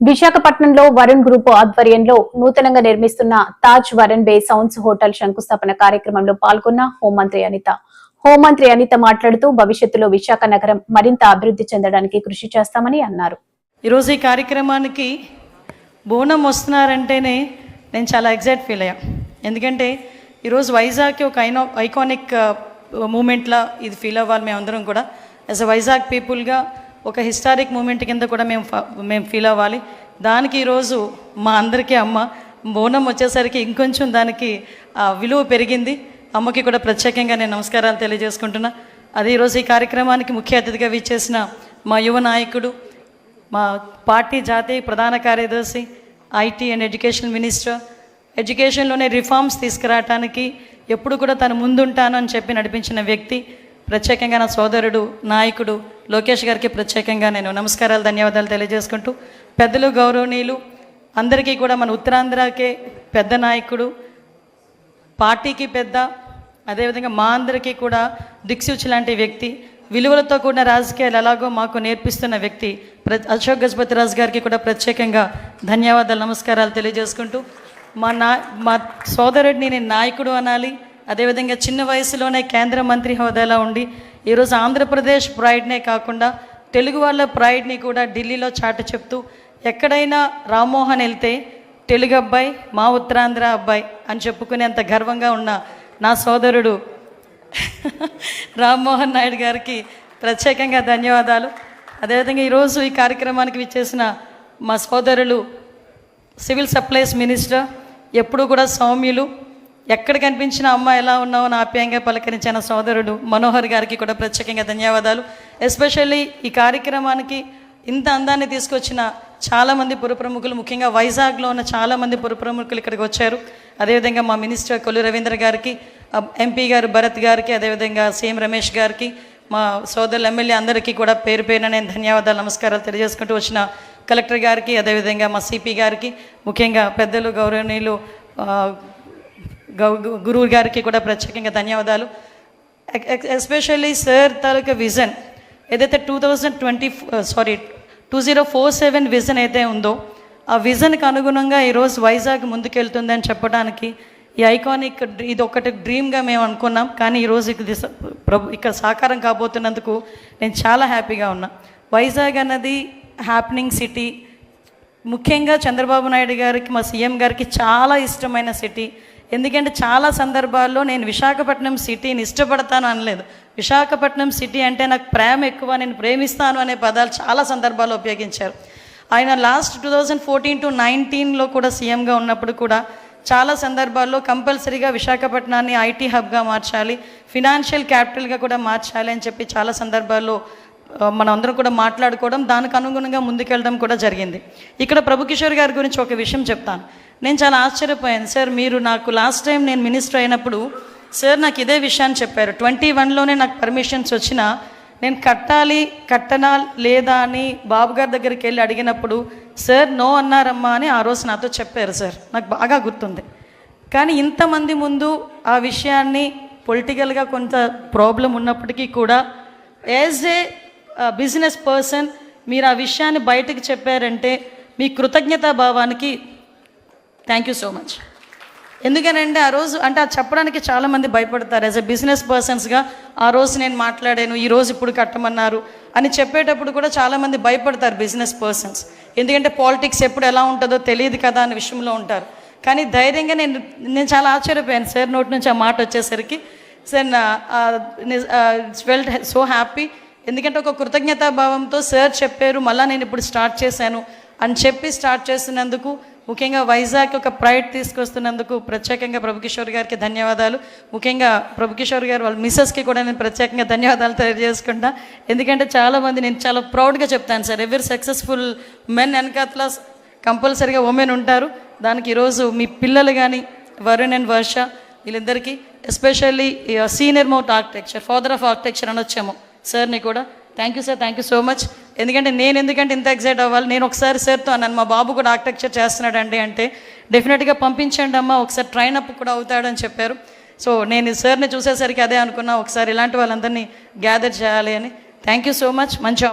విశాఖపట్నంలో వరుణ్ గ్రూప్ ఆధ్వర్యంలో నూతనంగా నిర్మిస్తున్న తాజ్ వరుణ్ బే సౌండ్స్ హోటల్ శంకుస్థాపన కార్యక్రమంలో పాల్గొన్న హోంమంత్రి అనిత మాట్లాడుతూ భవిష్యత్తులో విశాఖ నగరం మరింత అభివృద్ధి చెందడానికి కృషి చేస్తామని అన్నారు. ఈరోజు ఈ కార్యక్రమానికి బోనం వస్తున్నారంటేనే నేను చాలా ఎగ్జైట్ ఫీల్ అయ్యా. ఎందుకంటే ఈరోజు వైజాగ్కి ఒక ఐకానిక్ మూమెంట్లా ఇది ఫీల్ అవ్వాలి. మేమందరం కూడా యాజ్ అ వైజాగ్ పీపుల్గా ఒక హిస్టారిక్ మూమెంట్ కింద కూడా మేము ఫీల్ అవ్వాలి. దానికి ఈరోజు మా అందరికీ అమ్మ బోనం వచ్చేసరికి ఇంకొంచెం దానికి విలువ పెరిగింది. అమ్మకి కూడా ప్రత్యేకంగా నేను నమస్కారాలు తెలియజేసుకుంటున్నా. అది ఈరోజు ఈ కార్యక్రమానికి ముఖ్య అతిథిగా విచ్చేసిన మా యువ నాయకుడు, మా పార్టీ జాతీయ ప్రధాన కార్యదర్శి, ఐటీ అండ్ ఎడ్యుకేషన్ మినిస్టర్, ఎడ్యుకేషన్లోనే రిఫార్మ్స్ తీసుకురావటానికి ఎప్పుడు కూడా తను ముందుంటాను అని చెప్పి నడిపించిన వ్యక్తి, ప్రత్యేకంగా నా సోదరుడు నాయకుడు లోకేష్ గారికి ప్రత్యేకంగా నేను నమస్కారాలు ధన్యవాదాలు తెలియజేసుకుంటూ, పెద్దలు గౌరవనీయులు అందరికీ కూడా మన ఉత్తరాంధ్రకే పెద్ద నాయకుడు, పార్టీకి పెద్ద, అదేవిధంగా మా అందరికీ కూడా దిక్సూచి లాంటి వ్యక్తి, విలువలతో కూడిన రాజకీయాలు ఎలాగో మాకు నేర్పిస్తున్న వ్యక్తి అశోక్ గజపతిరాజు గారికి కూడా ప్రత్యేకంగా ధన్యవాదాలు నమస్కారాలు తెలియజేసుకుంటూ, మా సోదరుడిని నేను నాయకుడు అనాలి. అదేవిధంగా చిన్న వయసులోనే కేంద్ర మంత్రి హోదాలో ఉండి ఈరోజు ఆంధ్రప్రదేశ్ ప్రైడ్నే కాకుండా తెలుగు వాళ్ళ ప్రైడ్ని కూడా ఢిల్లీలో చాటి చెప్తూ, ఎక్కడైనా రామ్మోహన్ వెళ్తే తెలుగు అబ్బాయి, మా ఉత్తరాంధ్ర అబ్బాయి అని చెప్పుకునేంత గర్వంగా ఉన్న నా సోదరుడు రామ్మోహన్ నాయుడు గారికి ప్రత్యేకంగా ధన్యవాదాలు. అదేవిధంగా ఈరోజు ఈ కార్యక్రమానికి విచ్చేసిన మా సోదరులు సివిల్ సప్లైస్ మినిస్టర్, ఎప్పుడు కూడా సౌమ్యులు, ఎక్కడ కనిపించిన అమ్మ ఎలా ఉన్నావో ఆప్యాయంగా పలకరించిన సోదరుడు మనోహర్ గారికి కూడా ప్రత్యేకంగా ధన్యవాదాలు. ఎస్పెషల్లీ ఈ కార్యక్రమానికి ఇంత అందాన్ని తీసుకొచ్చిన చాలామంది పురప్రముఖులు, ముఖ్యంగా వైజాగ్లో ఉన్న చాలామంది పురప్రముఖులు ఇక్కడికి వచ్చారు. అదేవిధంగా మా మినిస్టర్ కొల్లు రవీంద్ర గారికి, ఎంపీ గారు భరత్ గారికి, అదేవిధంగా సీఎం రమేష్ గారికి, మా సోదరులు ఎమ్మెల్యే అందరికీ కూడా పేరు పేరున నేను ధన్యవాదాలు నమస్కారాలు తెలియజేసుకుంటూ, వచ్చిన కలెక్టర్ గారికి, అదేవిధంగా మా సిపి గారికి, ముఖ్యంగా పెద్దలు గౌరవనీయులు గురువు గారికి కూడా ప్రత్యేకంగా ధన్యవాదాలు. ఎస్పెషల్లీ సార్ తాలూకా విజన్ ఏదైతే 2047 విజన్ అయితే ఉందో ఆ విజన్కి అనుగుణంగా ఈరోజు వైజాగ్ ముందుకెళ్తుందని చెప్పడానికి ఈ ఐకానిక్ ఇది ఒకటి డ్రీమ్గా మేము అనుకున్నాం. కానీ ఈరోజు ఇక్కడ సాకారం కాబోతున్నందుకు నేను చాలా హ్యాపీగా ఉన్నా. వైజాగ్ అన్నది హ్యాపెనింగ్ సిటీ, ముఖ్యంగా చంద్రబాబు నాయుడు గారికి, మా సీఎం గారికి చాలా ఇష్టమైన సిటీ. ఎందుకంటే చాలా సందర్భాల్లో నేను విశాఖపట్నం సిటీని ఇష్టపడతాను అనలేదు, విశాఖపట్నం సిటీ అంటే నాకు ప్రేమ ఎక్కువ, నేను ప్రేమిస్తాను అనే పదాలు చాలా సందర్భాల్లో ఉపయోగించారు. ఆయన లాస్ట్ 2014 to 19 కూడా సీఎంగా ఉన్నప్పుడు కూడా చాలా సందర్భాల్లో కంపల్సరీగా విశాఖపట్నాన్ని ఐటీ హబ్గా మార్చాలి, ఫినాన్షియల్ క్యాపిటల్గా కూడా మార్చాలి అని చెప్పి చాలా సందర్భాల్లో మనం అందరం కూడా మాట్లాడుకోవడం, దానికి అనుగుణంగా ముందుకెళ్ళడం కూడా జరిగింది. ఇక్కడ ప్రభుకిషోర్ గారి గురించి ఒక విషయం చెప్తాను. నేను చాలా ఆశ్చర్యపోయాను. సార్, మీరు నాకు లాస్ట్ టైం నేను మినిస్టర్ అయినప్పుడు సార్ నాకు ఇదే విషయాన్ని చెప్పారు. 21లోనే నాకు పర్మిషన్స్ వచ్చినా నేను కట్టనా లేదా అని బాబు గారి దగ్గరికి వెళ్ళి అడిగినప్పుడు సార్ నో అన్నారమ్మా అని ఆ రోజు నాతో చెప్పారు. సార్ నాకు బాగా గుర్తుంది. కానీ ఇంతమంది ముందు ఆ విషయాన్ని పొలిటికల్గా కొంత ప్రాబ్లం ఉన్నప్పటికీ కూడా యాజ్ ఏ బిజినెస్ పర్సన్ మీరు ఆ విషయాన్ని బయటకు చెప్పారంటే మీ కృతజ్ఞతా భావానికి థ్యాంక్ యూ సో మచ్. ఎందుకనంటే ఆ రోజు అంటే అది చెప్పడానికి చాలామంది భయపడతారు. యాజ్ ఎ బిజినెస్ పర్సన్స్గా ఆ రోజు నేను మాట్లాడాను, ఈరోజు ఇప్పుడు కట్టమన్నారు అని చెప్పేటప్పుడు కూడా చాలామంది భయపడతారు బిజినెస్ పర్సన్స్. ఎందుకంటే పాలిటిక్స్ ఎప్పుడు ఎలా ఉంటుందో తెలియదు కదా అనే విషయంలో ఉంటారు. కానీ ధైర్యంగా నేను చాలా ఆశ్చర్యపోయాను సార్ నోటి నుంచి ఆ మాట వచ్చేసరికి. Sir it's felt so happy. ఎందుకంటే ఒక కృతజ్ఞతాభావంతో సార్ చెప్పారు, మళ్ళీ నేను ఇప్పుడు స్టార్ట్ చేశాను అని చెప్పి స్టార్ట్ చేస్తున్నందుకు, ముఖ్యంగా వైజాగ్ ఒక ప్రైడ్ తీసుకొస్తున్నందుకు ప్రత్యేకంగా ప్రభుకిషోర్ గారికి ధన్యవాదాలు. ముఖ్యంగా ప్రభుకిషోర్ గారు వాళ్ళ మిస్సెస్కి కూడా నేను ప్రత్యేకంగా ధన్యవాదాలు తెలియజేసుకుంటా. ఎందుకంటే చాలామంది నేను చాలా ప్రౌడ్గా చెప్తాను సార్, ఎవరి సక్సెస్ఫుల్ మెన్ వెనకాతల కంపల్సరీగా ఉమెన్ ఉంటారు. దానికి ఈరోజు మీ పిల్లలు కానీ వరుణ్ అండ్ వర్ష వీళ్ళిద్దరికీ, especially senior most architecture, father of architecture అని వచ్చాము సార్ని కూడా thank you sir, thank you so much. ఎందుకంటే ఎందుకంటే ఇంత ఎక్సైట్ అవ్వాలి, నేను ఒకసారి సార్తో అన్నాను మా బాబు కూడా ఆర్కిటెక్చర్ చేస్తున్నాడండి అంటే డెఫినెట్గా పంపించండి అమ్మ, ఒకసారి ట్రైన్ అప్ కూడా అవుతాడని చెప్పారు. సో నేను సార్ని చూసేసరికి అదే అనుకున్నా, ఒకసారి ఇలాంటి వాళ్ళందరినీ గ్యాదర్ చేయాలి అని. Thank you so much. మంచి